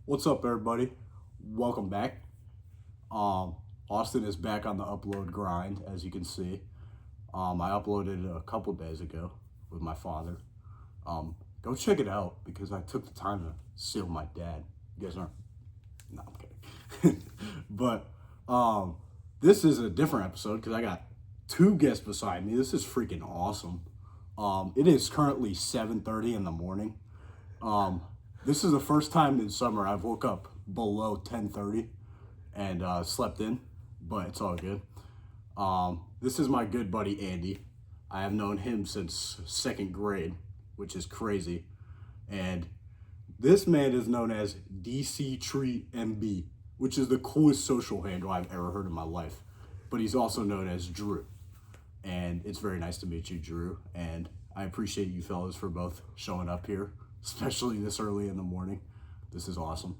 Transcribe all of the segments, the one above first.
What's up, everybody? Welcome back. Austin is back on the upload grind, as you can see. I uploaded a couple days ago with my father. Go check it out because I took the time to sit with my dad. You guys aren't. No, I'm kidding. But this is a different episode because I got two guests beside me. This is freaking awesome. It is currently 7:30 in the morning. This is the first time in summer I've woke up below 10:30 and slept in, but it's all good. This is my good buddy Andy. I have known him since second grade, which is crazy. And this man is known as DCTREEMTB, which is the coolest social handle I've ever heard in my life. But he's also known as Drew. And it's very nice to meet you, Drew. And I appreciate you fellas for both showing up here, especially this early in the morning. This is awesome.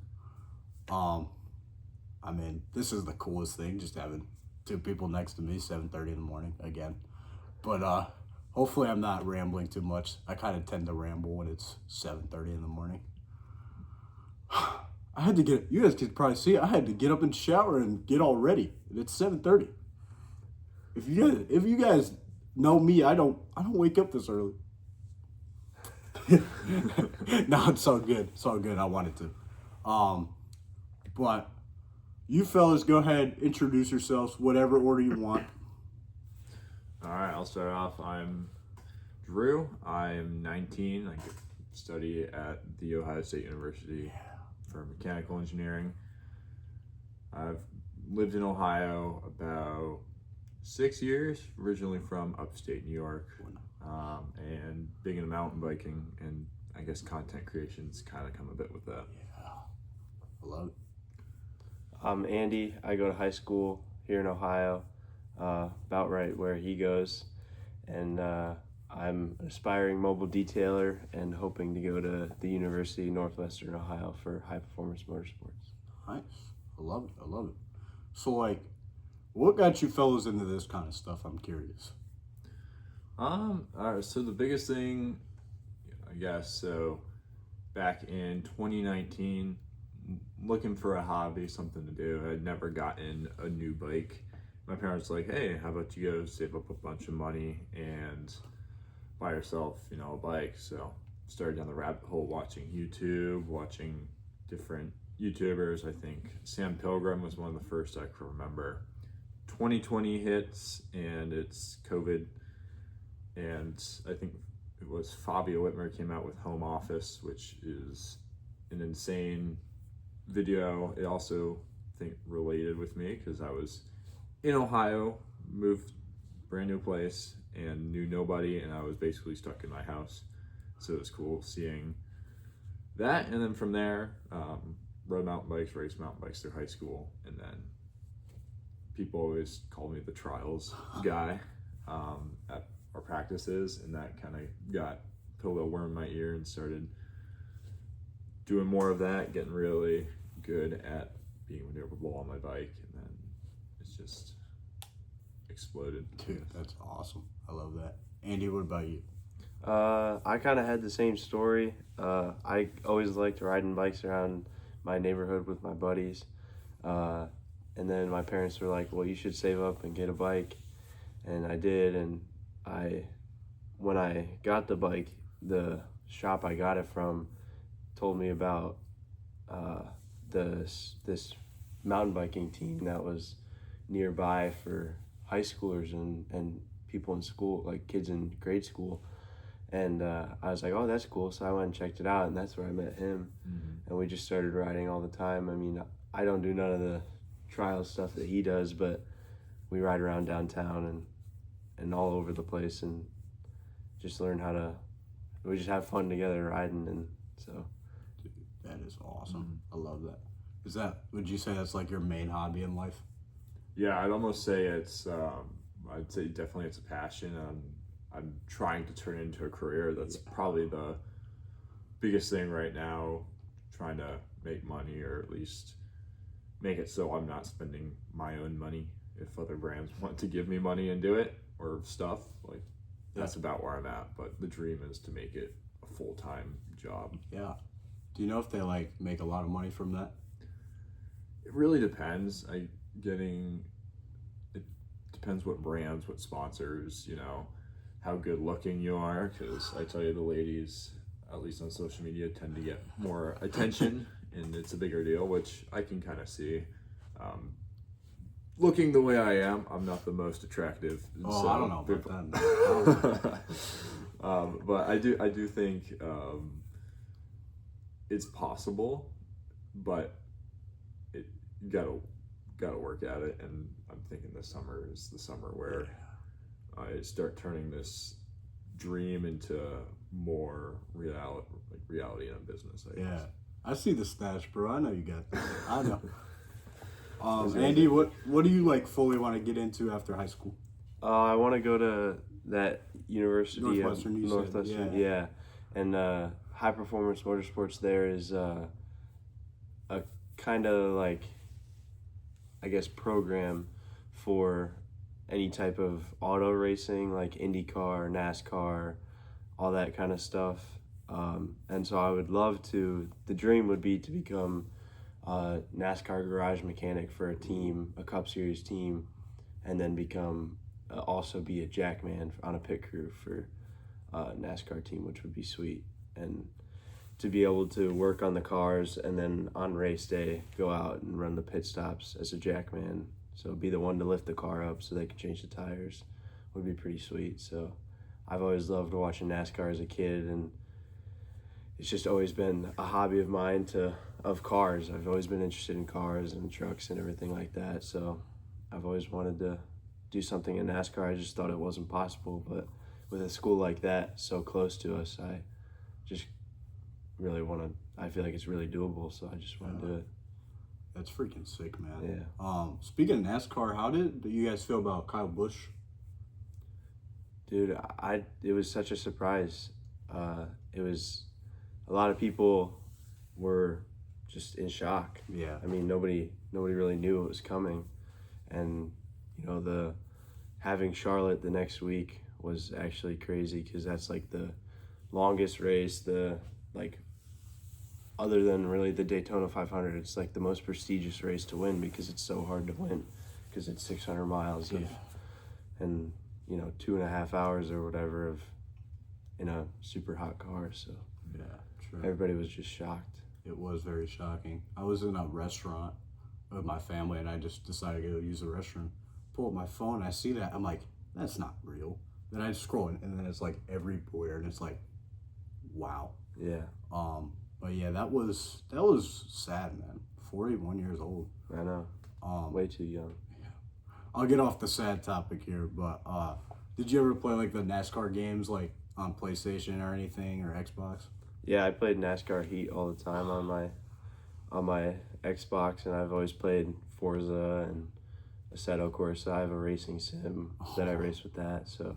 This is the coolest thing, just having two people next to me, 7:30 in the morning again. But hopefully I'm not rambling too much. I kind of tend to ramble when it's 7:30 in the morning. I had to get, you guys could probably see, I had to get up and shower and get all ready. And it's 7:30. If you guys know me, I don't wake up this early. No, it's all good. It's all good. I wanted to. But you fellas go ahead, introduce yourselves, whatever order you want. All right, I'll start off. I'm Drew. I'm 19. I study at The Ohio State University for mechanical engineering. I've lived in Ohio about 6 years, originally from upstate New York, and big into mountain biking, and I guess content creations kind of come a bit with that. Yeah, I love it. I'm Andy. I go to high school here in Ohio, about right where he goes, and I'm an aspiring mobile detailer and hoping to go to the University of Northwestern Ohio for high performance motorsports. Nice. I love it. I love it. So, what got you fellas into this kind of stuff? I'm curious. All right, so the biggest thing, I guess, so back in 2019, looking for a hobby, something to do. I'd never gotten a new bike. My parents were like, hey, how about you go save up a bunch of money and buy yourself, a bike. So started down the rabbit hole watching YouTube, watching different YouTubers. I think Sam Pilgrim was one of the first I can remember. 2020 hits and it's COVID, and I think it was Fabio Whitmer came out with Home Office, which is an insane video. It also, I think, related with me because I was in Ohio, moved brand new place and knew nobody, and I was basically stuck in my house. So it was cool seeing that, and then from there, rode mountain bikes, raced mountain bikes through high school, and then people always called me the trials guy at our practices, and that kind of put a little worm in my ear and started doing more of that, getting really good at being maneuverable on my bike, and then it's just exploded. Dude, that's awesome. I love that. Andy, what about you? I kind of had the same story. I always liked riding bikes around my neighborhood with my buddies. And then my parents were like, well, you should save up and get a bike. And I did. And when I got the bike, the shop I got it from told me about this mountain biking team that was nearby for high schoolers and people in school, like kids in grade school. And I was like, oh, that's cool. So I went and checked it out, and that's where I met him. Mm-hmm. And we just started riding all the time. I mean, I don't do none of the trial stuff that he does, but we ride around downtown and all over the place and just learn we just have fun together riding, and so. Dude, that is awesome. Mm-hmm. I love that. Would you say that's like your main hobby in life? Yeah, I'd almost say I'd say definitely it's a passion. I'm trying to turn it into a career. That's probably the biggest thing right now, trying to make money, or at least make it so I'm not spending my own money. If other brands want to give me money and do it, or stuff, that's about where I'm at. But the dream is to make it a full-time job. Yeah. Do you know if they like make a lot of money from that? It really depends. It depends what brands, what sponsors, how good looking you are. Because I tell you, the ladies, at least on social media, tend to get more attention, and it's a bigger deal, which I can kind of see. Looking the way I am, I'm not the most attractive. Oh, so I don't know about that. I don't know. But I do think it's possible, but you gotta work at it. And I'm thinking this summer is the summer where I start turning this dream into more reality in a business. I guess. I see the stash, bro. I know you got this. I know. Andy, what do you like fully want to get into after high school? I want to go to that university, Northwestern. Northwestern, yeah. And high performance motorsports there is a kind of like, I guess, program for any type of auto racing, like IndyCar, NASCAR, all that kind of stuff. And so I would love to. The dream would be to become a NASCAR garage mechanic for a team, a Cup Series team, and then also be a jackman on a pit crew for a NASCAR team, which would be sweet. And to be able to work on the cars and then on race day go out and run the pit stops as a jackman. So be the one to lift the car up so they can change the tires would be pretty sweet. So I've always loved watching NASCAR as a kid, and it's just always been a hobby of mine of cars. I've always been interested in cars and trucks and everything like that. So I've always wanted to do something in NASCAR. I just thought it wasn't possible, but with a school like that so close to us, I just really I feel like it's really doable, so I just want to do it. That's freaking sick, man. Yeah. Speaking of NASCAR, how did you guys feel about Kyle Busch? Dude, it was such a surprise. It was a lot of people were just in shock. Yeah. I mean, nobody really knew it was coming, and the having Charlotte the next week was actually crazy because that's like the longest race, other than really the Daytona 500, it's like the most prestigious race to win because it's so hard to win because it's 600 miles and 2.5 hours or whatever in a super hot car. So yeah, true. Everybody was just shocked. It was very shocking. I was in a restaurant with my family and I just decided to go use the restroom. Pull up my phone, I see that, I'm like, that's not real. Then I scroll and then it's like everywhere and it's like, wow. Yeah. But yeah, that was sad, man. 41 years old. I know. Way too young. Yeah. I'll get off the sad topic here, but did you ever play like the NASCAR games like on PlayStation or anything or Xbox? Yeah, I played NASCAR Heat all the time on my Xbox, and I've always played Forza and Assetto Corsa. I have a racing sim that I race with that. So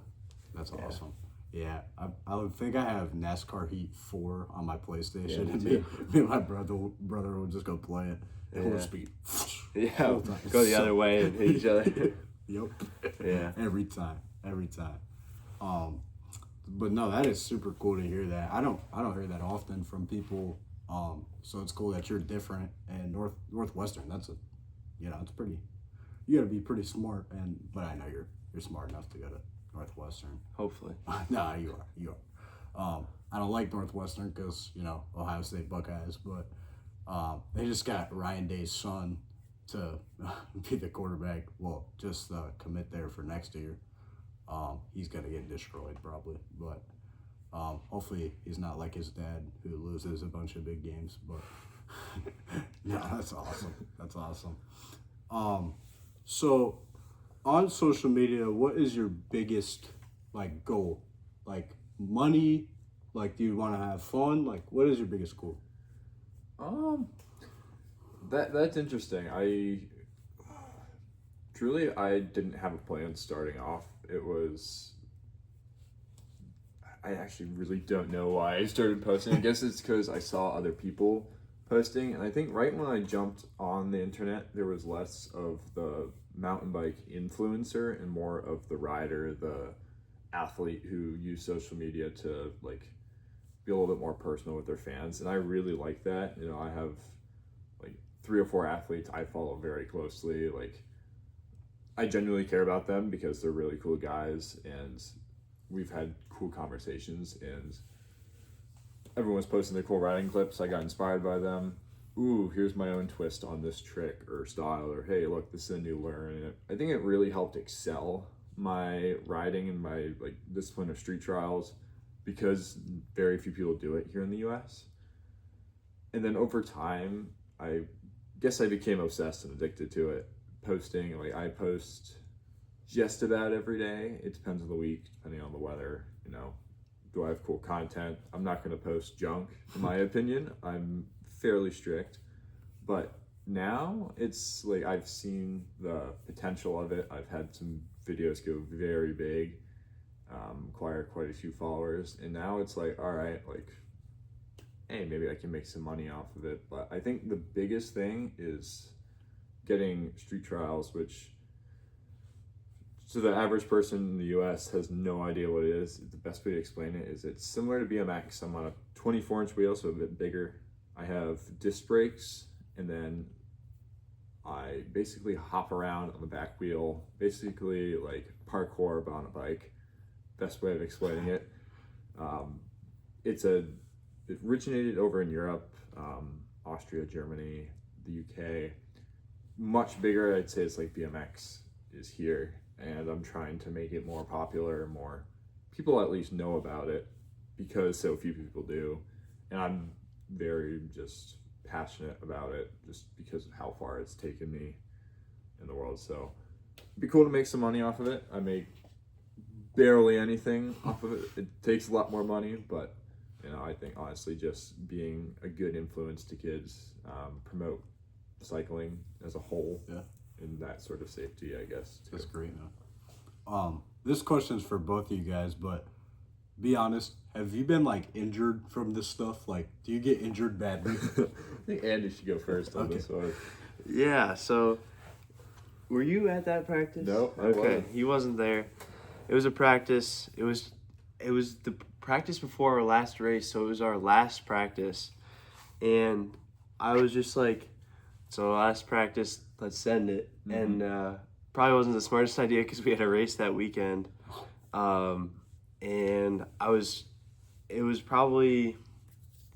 that's awesome. Yeah, I would think I have NASCAR Heat 4 on my PlayStation, Yeah, and me and my brother would just go play it. And we'll just be go the other way and hit each other. Yep. Yeah. Every time. But no, that is super cool to hear that. I don't hear that often from people. So it's cool that you're different. And Northwestern, it's pretty. You got to be pretty smart, but I know you're smart enough to go to Northwestern. Hopefully. No, you are. I don't like Northwestern because Ohio State Buckeyes, but they just got Ryan Day's son to be the quarterback. Well, just commit there for next year. He's gonna get destroyed probably, but hopefully he's not like his dad who loses a bunch of big games. But no, that's awesome. That's awesome. So on social media, what is your biggest goal? Like money? Like, do you want to have fun? Like, what is your biggest goal? That's interesting. I didn't have a plan starting off. I actually really don't know why I started posting. I guess it's because I saw other people posting, and I think right when I jumped on the internet, there was less of the mountain bike influencer and more of the rider, the athlete who used social media to be a little bit more personal with their fans, and I really like that. You know, I have like 3 or 4 athletes I follow very closely. Like, I genuinely care about them because they're really cool guys, and we've had cool conversations, and everyone's posting their cool riding clips. I got inspired by them. Ooh, here's my own twist on this trick or style, or hey, look, this is a new learn. And I think it really helped excel my riding and my like discipline of street trials, because very few people do it here in the US. And then over time, I guess I became obsessed and addicted to it. Posting, like I post just about every day. It depends on the week, depending on the weather, you know. Do I have cool content? I'm not going to post junk, in my opinion. I'm fairly strict. But now it's like I've seen the potential of it. I've had some videos go very big, acquire quite a few followers. And now it's like, all right, like, hey, maybe I can make some money off of it. But I think the biggest thing is getting street trials, which, so the average person in the US has no idea what it is. The best way to explain it is it's similar to BMX. I'm on a 24-inch wheel, so a bit bigger. I have disc brakes, and then I basically hop around on the back wheel, basically like parkour but on a bike. Best way of explaining it. It originated over in Europe, Austria, Germany, the UK. Much bigger, I'd say it's like BMX is here, and I'm trying to make it more popular, more people at least know about it, because so few people do, and I'm very just passionate about it just because of how far it's taken me in the world. So it'd be cool to make some money off of it. I make barely anything off of it. It takes a lot more money, but you know, I think honestly just being a good influence to kids, promote cycling as a whole, and that sort of safety, I guess, too. That's great, man. This question is for both of you guys, but be honest, have you been like injured from this stuff? Like, do you get injured badly? I think Andy should go first on this one. Yeah, so were you at that practice? No, I okay. wasn't. He wasn't there. It was a practice. It was the practice before our last race, so it was our last practice. And I was just like, so last practice, let's send it. Mm-hmm. And probably wasn't the smartest idea because we had a race that weekend. And it was probably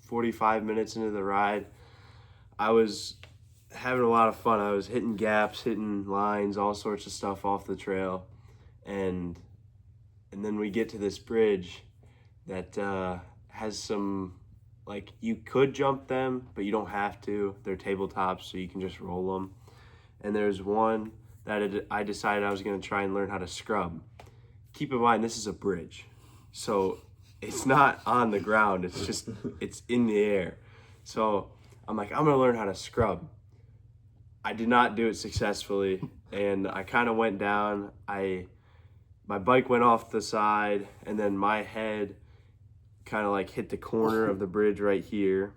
45 minutes into the ride. I was having a lot of fun. I was hitting gaps, hitting lines, all sorts of stuff off the trail. And then we get to this bridge that has some, like, you could jump them, but you don't have to. They're tabletops, so you can just roll them. And there's one that I decided I was going to try and learn how to scrub. Keep in mind, this is a bridge. So it's not on the ground. It's just, it's in the air. So I'm like, I'm going to learn how to scrub. I did not do it successfully. And I kind of went down. My bike went off the side, and then my head kind of like hit the corner of the bridge right here,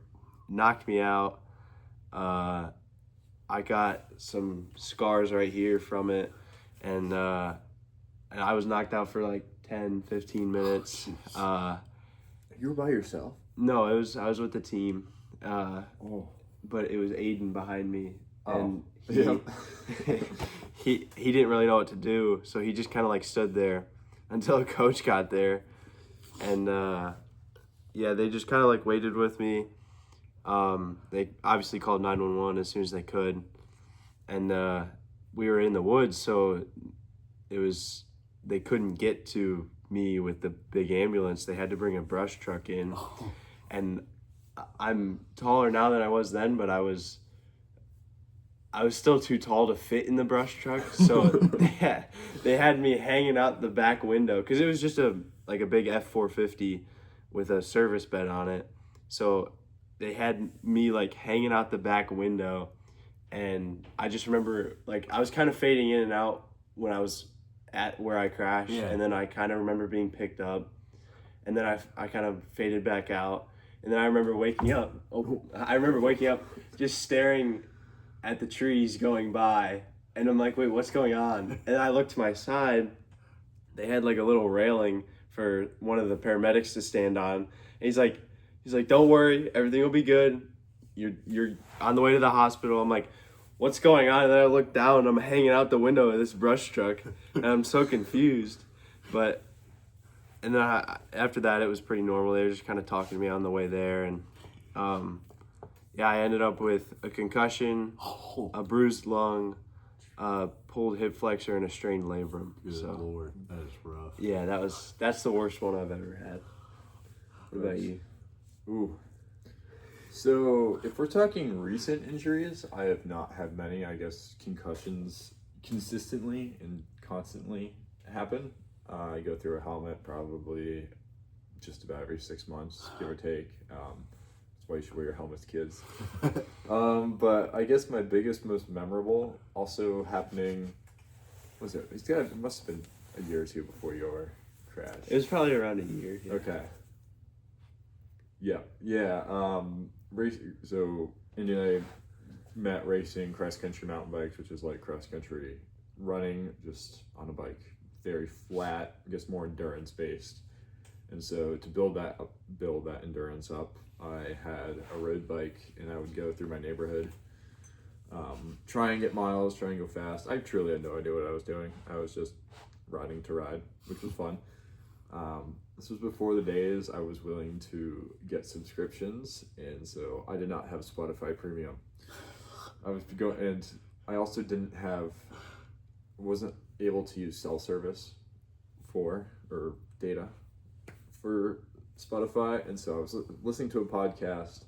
knocked me out. I got some scars right here from it, and I was knocked out for like 10, 15 minutes. You were by yourself? No, I was with the team, but it was Aiden behind me, and he didn't really know what to do, so he just kind of like stood there until a coach got there, and they just kind of like waited with me. They obviously called 911 as soon as they could, and we were in the woods, so they couldn't get to me with the big ambulance. They had to bring a brush truck in, and I'm taller now than I was then, but I was still too tall to fit in the brush truck, so they had me hanging out the back window, because it was just a big F450 with a service bed on it. So they had me like hanging out the back window, and I just remember like I was kind of fading in and out when I was at where I crashed, and then I kind of remember being picked up, and then I kind of faded back out, and then I remember waking up. Just staring at the trees going by, and I'm like, wait, what's going on? And I looked to my side. They had like a little railing for one of the paramedics to stand on. And he's like, He's like, don't worry, everything will be good. You're on the way to the hospital. I'm like, what's going on? And then I look down and I'm hanging out the window of this brush truck and I'm so confused. But, and then after that, it was pretty normal. They were just kind of talking to me on the way there. And yeah, I ended up with a concussion, a bruised lung, pulled hip flexor, and a strained labrum. Good Lord, that is rough. Yeah, that's the worst one I've ever had. What about you? Ooh. So, if we're talking recent injuries, I have not had many. I guess concussions consistently and constantly happen. I go through a helmet probably just about every 6 months, give or take. That's why you should wear your helmets, kids. But I guess my biggest, most memorable, also happening, it must have been a year or two before your crash. It was probably around a year. Yeah. Okay. Yeah. So India met racing cross-country mountain bikes, which is like cross-country running just on a bike. Very flat, I guess more endurance-based. And so to build that endurance up, I had a road bike and I would go through my neighborhood, try and get miles, try and go fast. I truly had no idea what I was doing. I was just riding to ride, which was fun. This was before the days I was willing to get subscriptions, and so I did not have Spotify Premium. And I also wasn't able to use cell service or data for Spotify, and so I was listening to a podcast,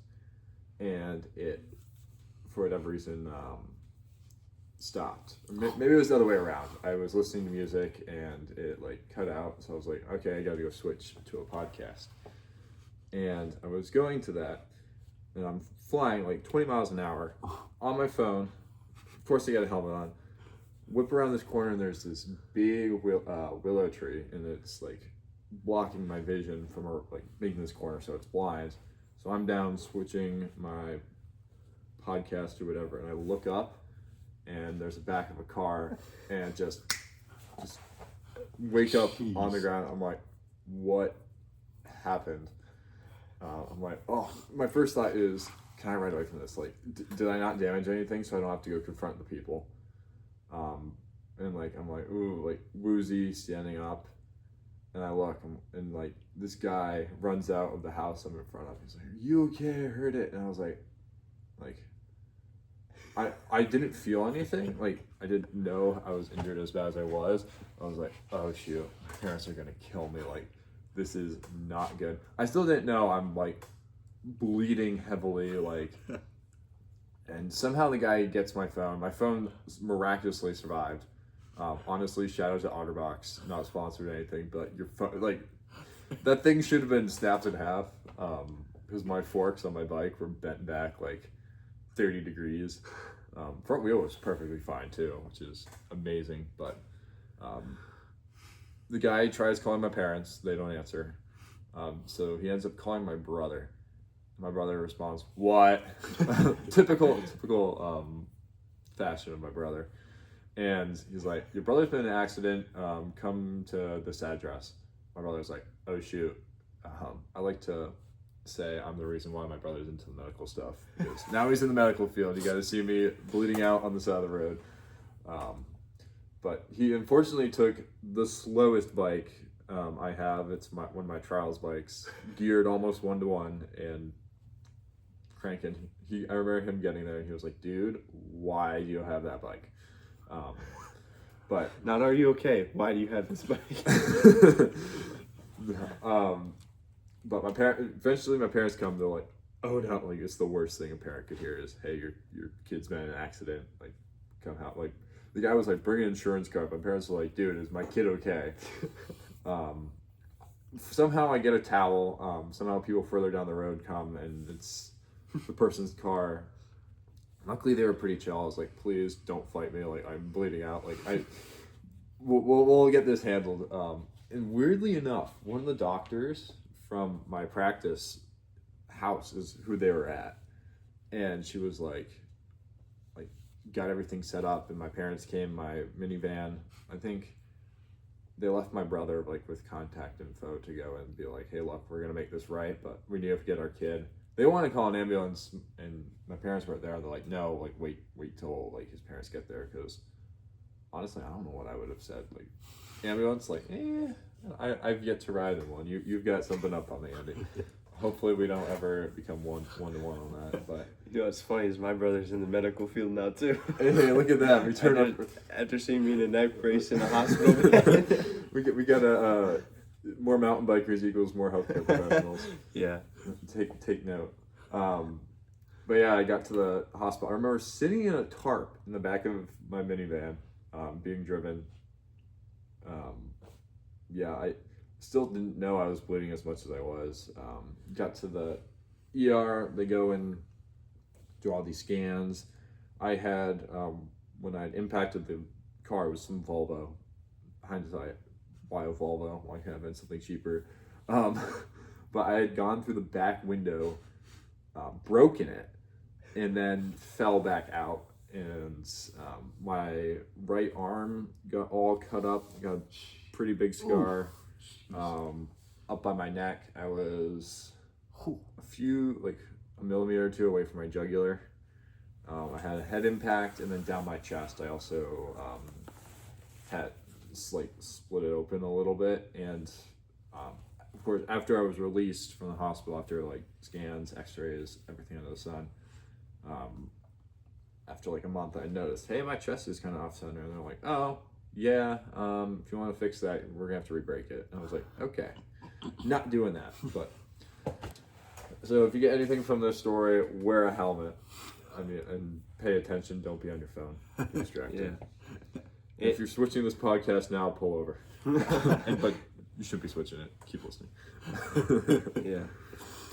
and it, for whatever reason, stopped. Maybe it was the other way around. I was listening to music and it like cut out, so I was like, okay, I gotta go switch to a podcast. And I was going to that, and I'm flying like 20 miles an hour on my phone. Of course, I got a helmet on. Whip around this corner, and there's this big willow tree, and it's like blocking my vision from like making this corner, so it's blind. So I'm down switching my podcast or whatever, and I look up, and there's a back of a car, and just wake up on the ground. I'm like, what happened? I'm like, oh, my first thought is, can I ride away from this? Like, did I not damage anything so I don't have to go confront the people? And like, I'm like, ooh, like woozy, standing up, and I look, and like this guy runs out of the house I'm in front of. He's like, are you okay? I heard it. And I was like, I didn't feel anything. Like, I didn't know I was injured as bad as I was. I was like, oh shoot, my parents are gonna kill me. Like, this is not good. I still didn't know I'm like bleeding heavily, like, and somehow the guy gets my phone. My phone miraculously survived. Honestly, shout out to OtterBox, not sponsored or anything, but your phone, like, that thing should have been snapped in half, because my forks on my bike were bent back like 30 degrees. Front wheel was perfectly fine too, which is amazing. But the guy tries calling my parents, they don't answer. So he ends up calling my brother. My brother responds, "What?" typical fashion of my brother. And he's like, "Your brother's been in an accident. Come to this address." My brother's like, "Oh shoot." I like to say I'm the reason why my brother's into the medical stuff, because now he's in the medical field. You got to see me bleeding out on the side of the road. But he unfortunately took the slowest bike I have. It's one of my trials bikes, geared almost 1-to-1 and cranking. I remember him getting there and he was like, "Dude, why do you have that bike?" But not, are you okay? Why do you have this bike? But eventually my parents come, they're like, "Oh no," like, it's the worst thing a parent could hear is, "Hey, your kid's been in an accident, like, come out." Like, the guy was like, "Bring an insurance card." My parents were like, "Dude, is my kid okay?" Somehow I get a towel, somehow people further down the road come, and it's the person's car. Luckily they were pretty chill. I was like, "Please don't fight me, like, I'm bleeding out, like, we'll get this handled." And weirdly enough, one of the doctors from my practice house is who they were at, and she was like got everything set up, and my parents came, my minivan, I think they left my brother like with contact info to go and be like, hey, look, we're gonna make this right, but we need to get our kid. They want to call an ambulance, and my parents weren't there. They're like, no, like wait till like his parents get there, because honestly, I don't know what I would have said. Like, ambulance, like, I've yet to ride in one. You've got something up on me, Andy. Hopefully, we don't ever become one to one on that. But You know what's funny is my brother's in the medical field now too. hey, look at that! Return after seeing me in a neck brace in a hospital. we got a more mountain bikers equals more healthcare professionals. Yeah. Take note. But yeah, I got to the hospital. I remember sitting in a tarp in the back of my minivan, being driven. Yeah, I still didn't know I was bleeding as much as I was. Got to the ER. They go and do all these scans. I had, when I impacted the car, it was some Volvo. Hindsight, why a Volvo? Why can't it have been something cheaper? But I had gone through the back window, broken it, and then fell back out. And my right arm got all cut up, got a pretty big scar. Up by my neck, I was a millimeter or two away from my jugular. I had a head impact, and then down my chest, I also had split it open a little bit. And of course, after I was released from the hospital, after like scans, x-rays, everything under the sun, after like a month, I noticed, hey, my chest is kind of off center. And they're like, oh, yeah, if you want to fix that, we're gonna have to re-break it. And I was like, okay, not doing that. But so if you get anything from this story, wear a helmet. I mean, and pay attention. Don't be on your phone. Be distracted. Yeah. If you're switching this podcast now, pull over. But you should be switching it. Keep listening. Yeah.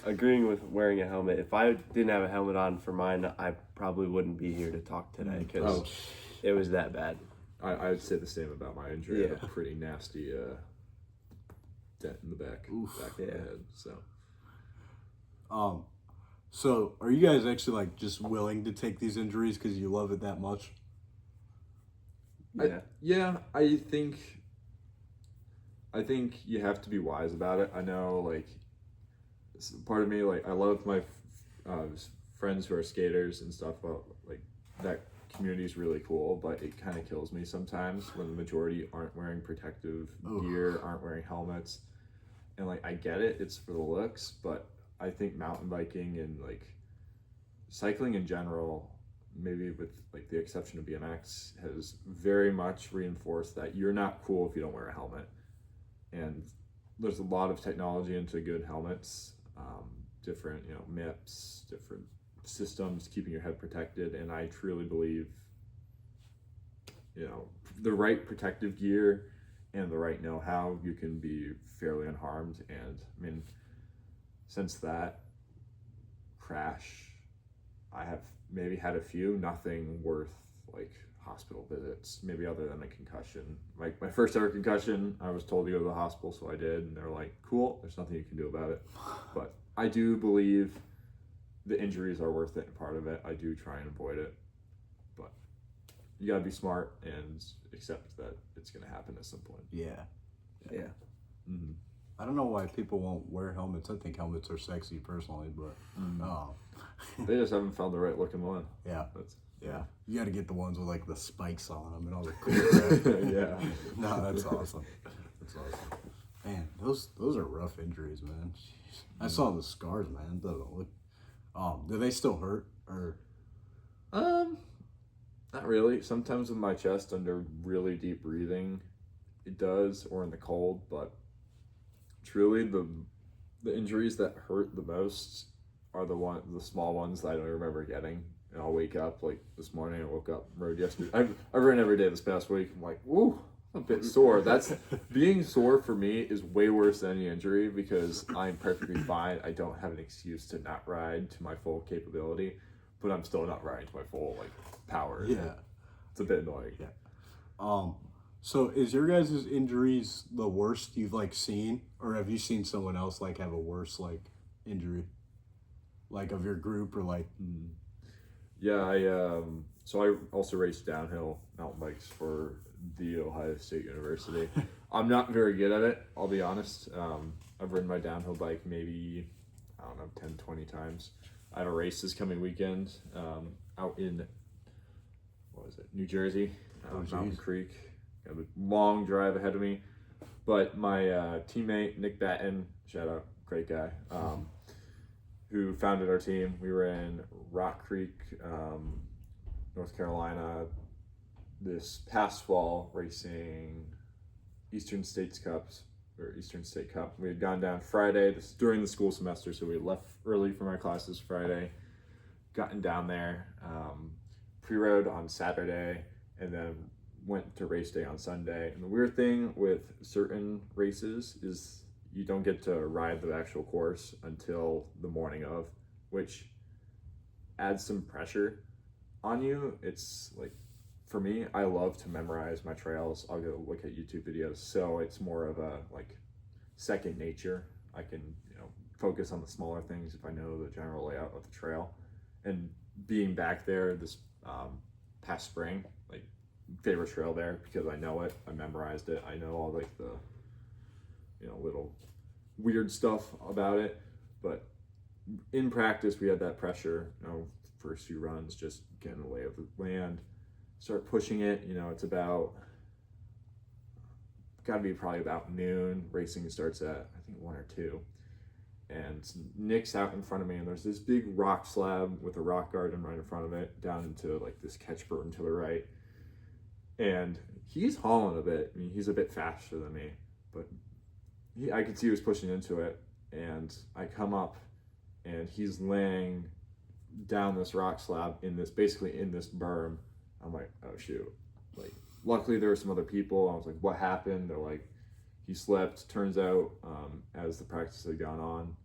Agreeing with wearing a helmet. If I didn't have a helmet on for mine, I probably wouldn't be here to talk today, because it was that bad. I would say the same about my injury. I Yeah. had a pretty nasty dent in the back of my head. So are you guys actually like just willing to take these injuries because you love it that much? Yeah. I think you have to be wise about it. I know, like, part of me, like, I love my friends who are skaters and stuff. Like, that community is really cool, but it kind of kills me sometimes when the majority aren't wearing protective gear, aren't wearing helmets. And like, I get it, it's for the looks, but I think mountain biking and like cycling in general, maybe with like the exception of BMX, has very much reinforced that you're not cool if you don't wear a helmet. And there's a lot of technology into good helmets, different, MIPS, different systems keeping your head protected. And I truly believe, the right protective gear and the right know-how, you can be fairly unharmed. And I mean, since that crash, I have maybe had a few, nothing worth like hospital visits, maybe other than a concussion. Like my first ever concussion, I was told to go to the hospital, so I did, and they're like, cool, there's nothing you can do about it. But I do believe the injuries are worth it, and part of it, I do try and avoid it. But you gotta be smart and accept that it's gonna happen at some point. Yeah. Mm-hmm. I don't know why people won't wear helmets. I think helmets are sexy personally, but They just haven't found the right looking one. Yeah. Yeah. You got to get the ones with like the spikes on them and all the cool crap. Yeah. No, that's awesome. That's awesome. Man, those are rough injuries, man. Jeez. I saw the scars, man. It doesn't look. Do they still hurt or? Not really. Sometimes with my chest under really deep breathing, it does, or in the cold. But truly, the injuries that hurt the most are the small ones that I don't remember getting. And I'll wake up, like this morning, I woke up, rode yesterday. I've ran every day this past week. I'm like, woo, I'm a bit sore. Being sore for me is way worse than any injury, because I'm perfectly fine. I don't have an excuse to not ride to my full capability, but I'm still not riding to my full power. Yeah. It's a bit annoying. Yeah. So is your guys' injuries the worst you've seen, or have you seen someone else have a worse injury, of your group or Yeah, so I also raced downhill mountain bikes for the Ohio State University. I'm not very good at it, I'll be honest. I've ridden my downhill bike maybe, I don't know, 10, 20 times. I have a race this coming weekend out in, what is it, New Jersey, Mountain Creek. Got a long drive ahead of me. But my teammate, Nick Batten, shout out, great guy, who founded our team. We were in Rock Creek, North Carolina this past fall racing Eastern States Cups, or Eastern State Cup. We had gone down Friday, this during the school semester, so we had left early from our classes Friday, gotten down there, pre-rode on Saturday, and then went to race day on Sunday. And the weird thing with certain races is you don't get to ride the actual course until the morning of, which adds some pressure on you. It's like, for me, I love to memorize my trails. I'll go look at YouTube videos, so it's more of a like second nature. I can, focus on the smaller things if I know the general layout of the trail. And being back there this past spring, like, favorite trail there because I know it, I memorized it, I know all like the little weird stuff about it. But in practice, we had that pressure, first few runs, just getting the lay of the land, start pushing it. It's about, gotta be probably about noon. Racing starts at, I think, 1 or 2. And Nick's out in front of me, and there's this big rock slab with a rock garden right in front of it, down into like this catch burn to the right. And he's hauling a bit. I mean, he's a bit faster than me, but I could see he was pushing into it. And I come up, and he's laying down this rock slab basically in this berm. I'm like, oh shoot. Like, luckily there were some other people. I was like, what happened? They're like, he slipped. Turns out, as the practice had gone on,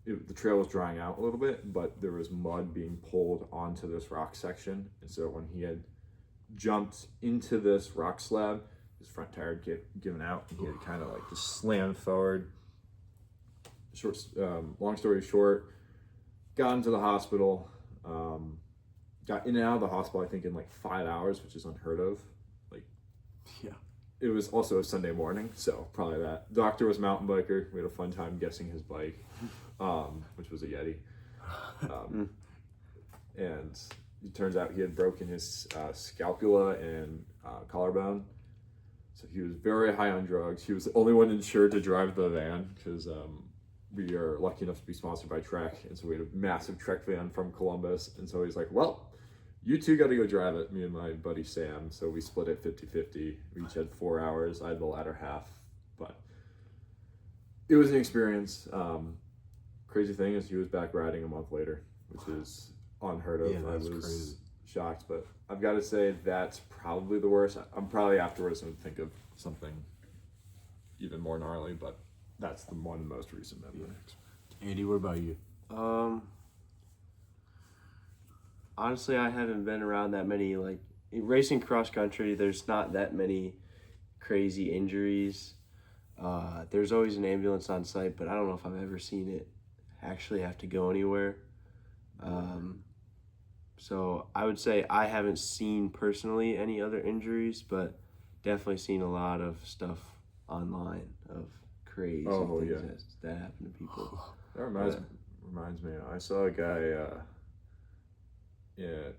the trail was drying out a little bit, but there was mud being pulled onto this rock section. And so when he had jumped into this rock slab, his front tire had given out, and he had kind of like just slammed forward. Long story short, got into the hospital, got in and out of the hospital, I think, in like 5 hours, which is unheard of. Like, Yeah. It was also a Sunday morning, so probably that. Doctor was a mountain biker. We had a fun time guessing his bike, which was a Yeti. And it turns out he had broken his scapula and collarbone. So he was very high on drugs. He was the only one insured to drive the van because we are lucky enough to be sponsored by Trek. And so we had a massive Trek van from Columbus. And so he's like, well, you two got to go drive it, me and my buddy Sam. So we split it 50-50. We each had 4 hours. I had the latter half. But it was an experience. Crazy thing is he was back riding a month later, which is unheard of. Yeah, that's I was crazy. Shocked, but I've got to say that's probably the worst. I'm probably afterwards going to think of something even more gnarly, but that's the one most recent memory. Andy, what about you? Honestly, I haven't been around that many, like, racing cross country, there's not that many crazy injuries. There's always an ambulance on site, but I don't know if I've ever seen it actually have to go anywhere. So I would say I haven't seen personally any other injuries, but definitely seen a lot of stuff online of crazy things that happen to people. That reminds me, I saw a guy at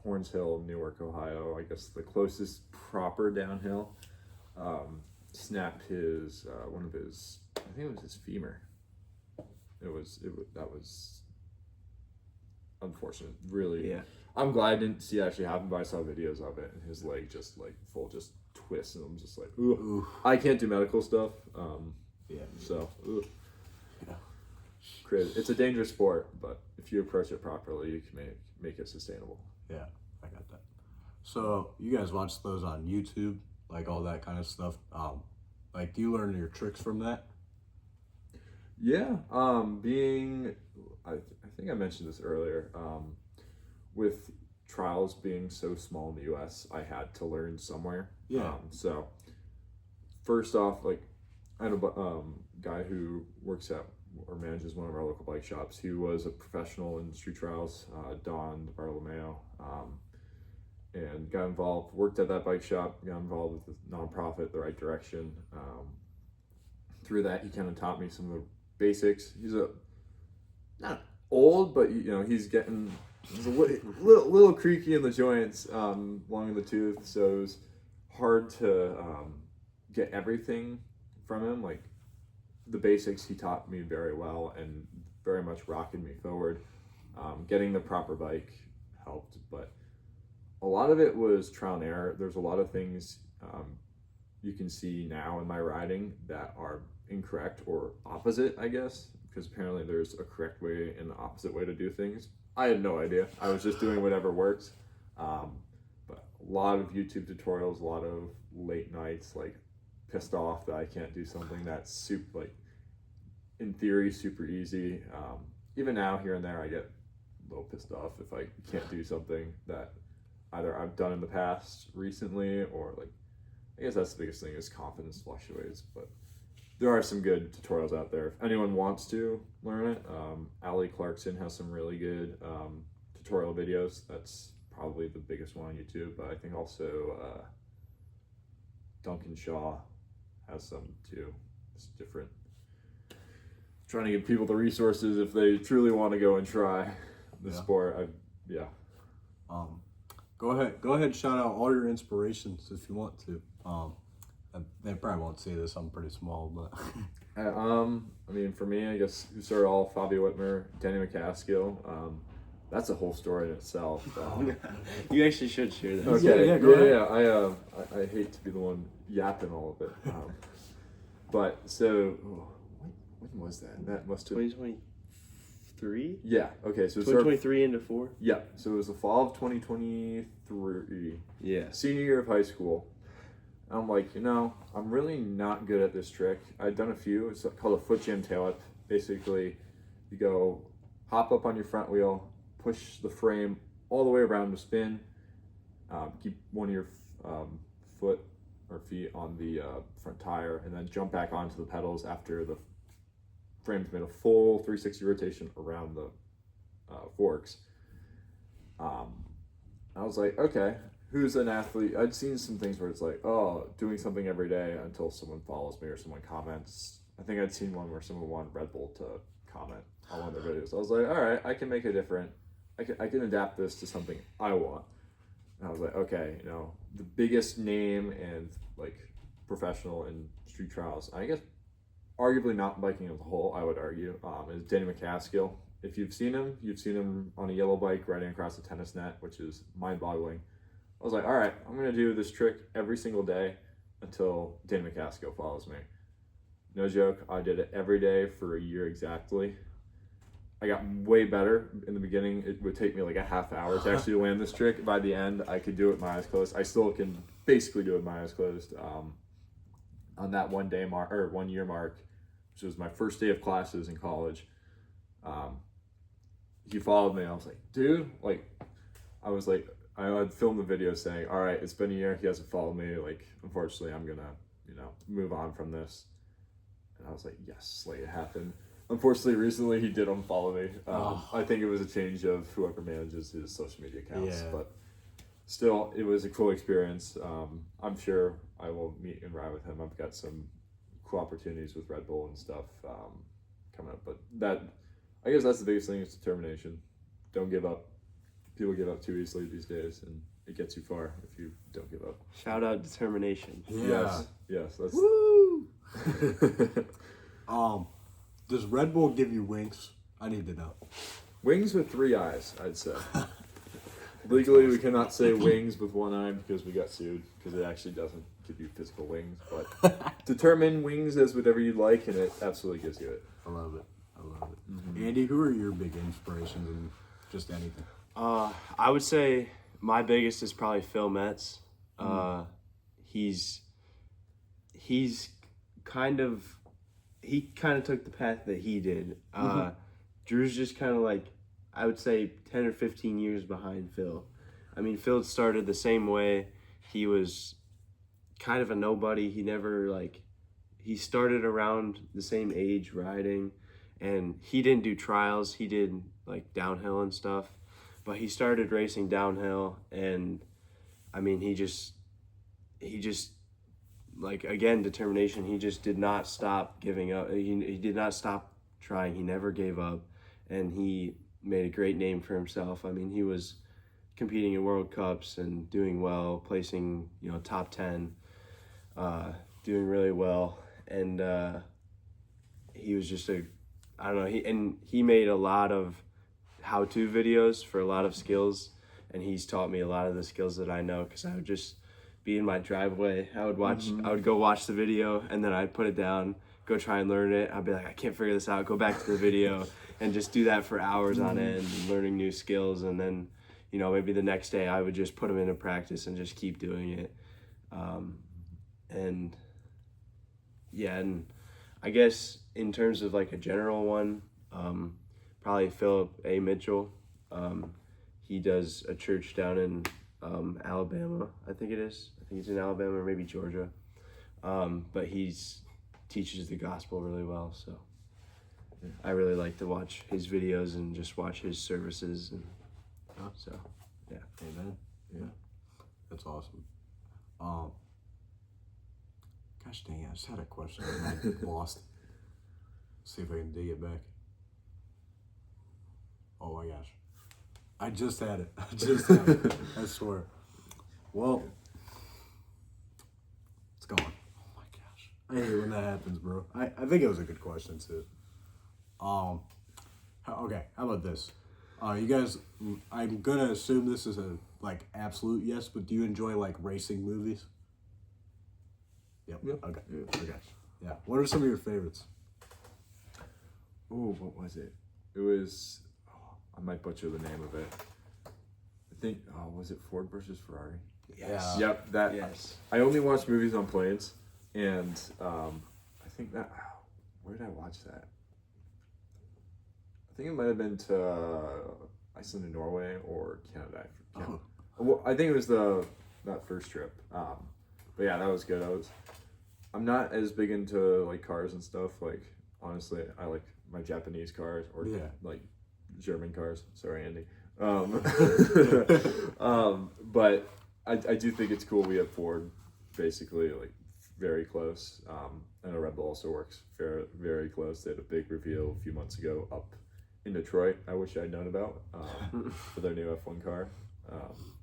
Horns Hill, Newark, Ohio, I guess the closest proper downhill, snapped his one of his, I think it was his femur. That was unfortunate, really. Yeah. I'm glad I didn't see it actually happen, but I saw videos of it, and his leg just like full just twists, and I'm just like, ooh. I can't do medical stuff. So, Yeah. Crazy. It's a dangerous sport, but if you approach it properly, you can make it sustainable. Yeah, I got that. So you guys watch those on YouTube, like all that kind of stuff. Like, do you learn your tricks from that? Yeah. I think I mentioned this earlier. With trials being so small in the U.S., I had to learn somewhere. Yeah. So first off, like, I had a guy who works at or manages one of our local bike shops. He was a professional in street trials, Don Bartolomeo. and got involved, worked at that bike shop, got involved with the nonprofit, The Right Direction. Through that, he kind of taught me some of the basics. He's not old, but he's a little creaky in the joints, long in the tooth, so it was hard to get everything from him. Like the basics he taught me very well and very much rocking me forward. Getting the proper bike helped, but a lot of it was trial and error. There's a lot of things you can see now in my riding that are incorrect or opposite, I guess, because apparently there's a correct way and the opposite way to do things. I had no idea. I was just doing whatever works. But a lot of YouTube tutorials, a lot of late nights, like pissed off that I can't do something that's super, like in theory, super easy. Even now, here and there, I get a little pissed off if I can't do something that either I've done in the past recently, or like, I guess that's the biggest thing is confidence fluctuates. But there are some good tutorials out there. If anyone wants to learn it, Allie Clarkson has some really good tutorial videos. That's probably the biggest one on YouTube, but I think also Duncan Shaw has some too. It's different. Trying to give people the resources if they truly want to go and try the sport. Go ahead, shout out all your inspirations if you want to. They probably won't see this. I'm pretty small, but I mean, for me, I guess who started all, Fabio Whitmer, Danny McCaskill. That's a whole story in itself. You actually should share that. Okay, go ahead. I hate to be the one yapping all of it, but so when was that? That must have 2023. Yeah. Okay. So 2023 into 4. Yeah. So it was the fall of 2023. Yeah. Senior year of high school. I'm like, I'm really not good at this trick. I'd done a few. It's called a foot jam tail whip. Basically, you go hop up on your front wheel, push the frame all the way around to spin. Keep one of your foot or feet on the front tire, and then jump back onto the pedals after the frame's made a full 360 rotation around the forks. I was like, okay, who's an athlete? I'd seen some things where it's like, doing something every day until someone follows me or someone comments. I think I'd seen one where someone wanted Red Bull to comment on one of their videos. I was like, all right, I can make it different. I can adapt this to something I want. And I was like, okay, the biggest name and like professional in street trials, I guess arguably mountain biking as a whole, I would argue, is Danny McCaskill. If you've seen him on a yellow bike riding across a tennis net, which is mind-boggling. I was like, all right, I'm going to do this trick every single day until Danny McCaskill follows me. No joke, I did it every day for a year exactly. I got way better. In the beginning, it would take me like a half hour to actually land this trick. By the end, I could do it with my eyes closed. I still can basically do it with my eyes closed. On that 1 year mark, which was my first day of classes in college, he followed me. I was like, dude, I had filmed the video saying, all right, it's been a year, he hasn't followed me, like, unfortunately, I'm gonna, move on from this. And I was like, yes, like, it happened. Unfortunately, recently, he did unfollow me. I think it was a change of whoever manages his social media accounts, but still, it was a cool experience. I'm sure I will meet and ride with him. I've got some cool opportunities with Red Bull and stuff coming up, but I guess that's the biggest thing is determination. Don't give up. People give up too easily these days, and it gets you far if you don't give up. Shout out determination. yeah. Yes, that's Woo! Does Red Bull give you wings? I need to know. Wings with 3 eyes, I'd say. Legally, we cannot say wings with 1 eye because we got sued, because it actually doesn't give you physical wings. But determine wings as whatever you like, and it absolutely gives you it. I love it. Mm-hmm. Andy, who are your big inspirations in just anything? I would say my biggest is probably Phil Metz. He's kind of took the path that he did. Drew's just kind of like, I would say 10 or 15 years behind Phil. I mean, Phil started the same way. He was kind of a nobody. He started around the same age riding, and he didn't do trials. He did like downhill and stuff, but he started racing downhill, and I mean, he just like, again, determination. He just did not stop giving up. He did not stop trying. He never gave up, and he made a great name for himself. I mean, he was competing in World Cups and doing well, placing, top 10, doing really well. And he was just I don't know, he made a lot of how-to videos for a lot of skills, and he's taught me a lot of the skills that I know, because I would just be in my driveway. I would go watch the video, and then I'd put it down, go try and learn it. I'd be like, I can't figure this out, go back to the video, and just do that for hours on end, learning new skills. And then, maybe the next day I would just put them into practice and just keep doing it. And I guess in terms of like a general one, probably Philip A. Mitchell. He does a church down in Alabama, I think it is. I think it's in Alabama or maybe Georgia. But teaches the gospel really well, so I really like to watch his videos and just watch his services, and so yeah. Amen. Yeah, that's awesome. Gosh dang it, I just had a question and I lost. See if I can dig it back. Oh my gosh, I just had it. I swear. Well, it's gone. Oh my gosh, I hate when that happens, bro. I think it was a good question too. Okay, how about this? You guys, I'm gonna assume this is a absolute yes, but do you enjoy racing movies? Yep. Okay. Yeah. Okay. Yeah. What are some of your favorites? Oh, what was it? It was, I might butcher the name of it. I think, was it Ford versus Ferrari? Yes. Yep, that. Yes. I only watch movies on planes, and I think that, where did I watch that? I think it might have been to Iceland and Norway or Canada. Well, I think it was that first trip. But yeah, that was good. I'm not as big into cars and stuff. Honestly, I like my Japanese cars or German cars. Sorry, Andy. But I do think it's cool. We have Ford basically very close. I know Red Bull also works very, very close. They had a big reveal a few months ago up in Detroit. I wish I'd known about for their new F1 car.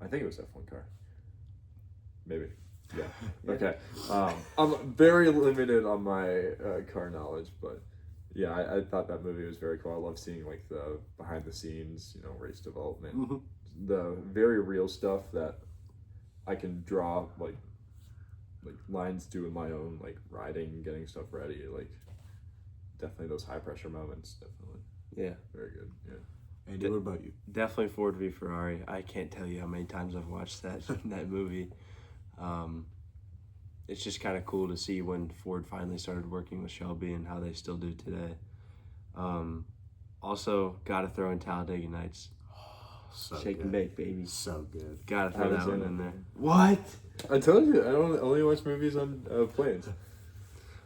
I think it was F1 car. Maybe. Yeah. Okay. I'm very limited on my car knowledge, but yeah, I thought that movie was very cool. I love seeing the behind the scenes, race development, the very real stuff that I can draw lines doing my own riding, getting stuff ready. Definitely those high pressure moments. Definitely. Yeah. Very good. Yeah. Andy, what about you? Definitely Ford v Ferrari. I can't tell you how many times I've watched that movie. It's just kind of cool to see when Ford finally started working with Shelby and how they still do today. Also, gotta throw in Talladega Nights. So Shake good. and bake, baby. So good. Gotta throw that one in there. What? I told you I don't only watch movies on planes.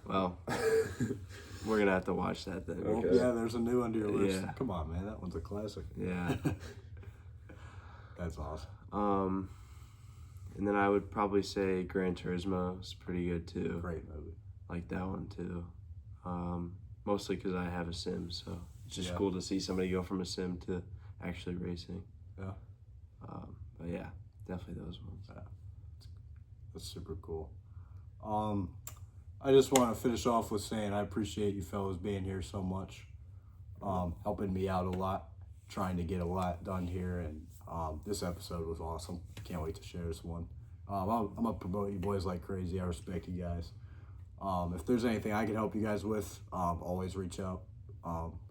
Well, we're gonna have to watch that then. Okay. because- Yeah, there's a new one to your list. Yeah. Come on, man, that one's a classic. Yeah. That's awesome. And then I would probably say Gran Turismo is pretty good too. Great movie. Like that one too. Mostly because I have a sim, so it's just Yeah. cool to see somebody go from a sim to actually racing. Yeah. But yeah, definitely those ones. Yeah. That's super cool. I just want to finish off with saying I appreciate you fellas being here so much, helping me out a lot, trying to get a lot done here, and this episode was awesome. Can't wait to share this one. I'm gonna promote you boys like crazy. I respect you guys. If there's anything I can help you guys with, always reach out,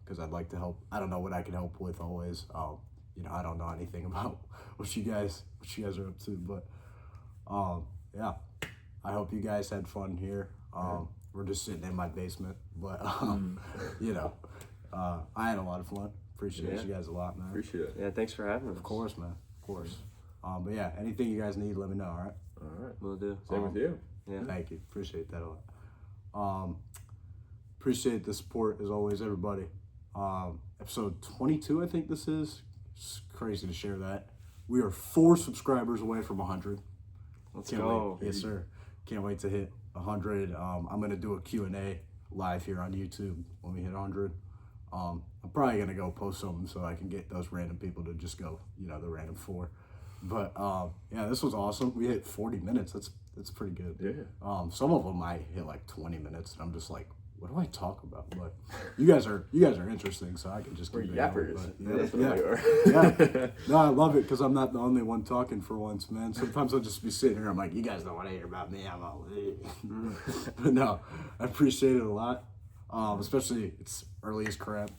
because I'd like to help. I don't know what I can help with always. I don't know anything about what you guys are up to, but yeah, I hope you guys had fun here. We're just sitting in my basement, but I had a lot of fun. Appreciate you guys a lot, man. Appreciate it. Yeah, thanks for having us. Of course, man. Of course. But yeah, anything you guys need, let me know. All right. All right. We'll do. Same with you. Yeah. Thank you. Appreciate that a lot. Appreciate the support as always, everybody. Episode 22, I think this is. It's crazy to share that. We are 4 subscribers away from 100. Let's Can't go. wait. Yes, sir. Can't wait to hit 100. I'm gonna do a Q&A live here on YouTube when we hit 100. I'm probably gonna go post something so I can get those random people to just go, the random 4. But yeah, this was awesome. We hit 40 minutes. That's pretty good. Yeah. Some of them I hit like 20 minutes, and I'm just like, what do I talk about? But you guys are interesting, so I can just keep it going, yappers. but Yeah. No, I love it because I'm not the only one talking for once, man. Sometimes I'll just be sitting here. I'm like, you guys don't want to hear about me. I'm all, but no, I appreciate it a lot. Especially it's early as crap.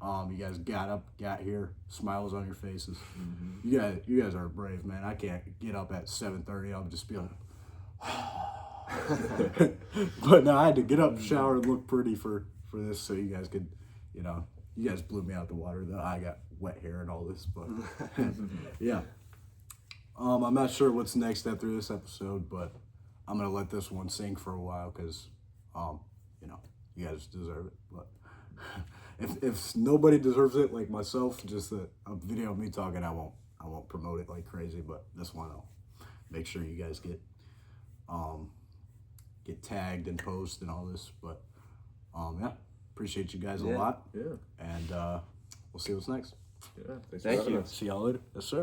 You guys got up, got here, smiles on your faces. Mm-hmm. You guys are brave, man. I can't get up at 7:30. I'll just be like. But no, I had to get up, shower, and look pretty for this, so you guys could, you guys blew me out the water. Though I got wet hair and all this, but yeah. I'm not sure what's next after this episode, but I'm gonna let this one sink for a while because, you guys deserve it. But if nobody deserves it like myself, just a video of me talking, I won't promote it like crazy. But this one, I'll make sure you guys get tagged and post and all this, but yeah, appreciate you guys a lot. Yeah. And we'll see what's next. Yeah. Thanks Thank for having you. us. See y'all later. Yes, sir.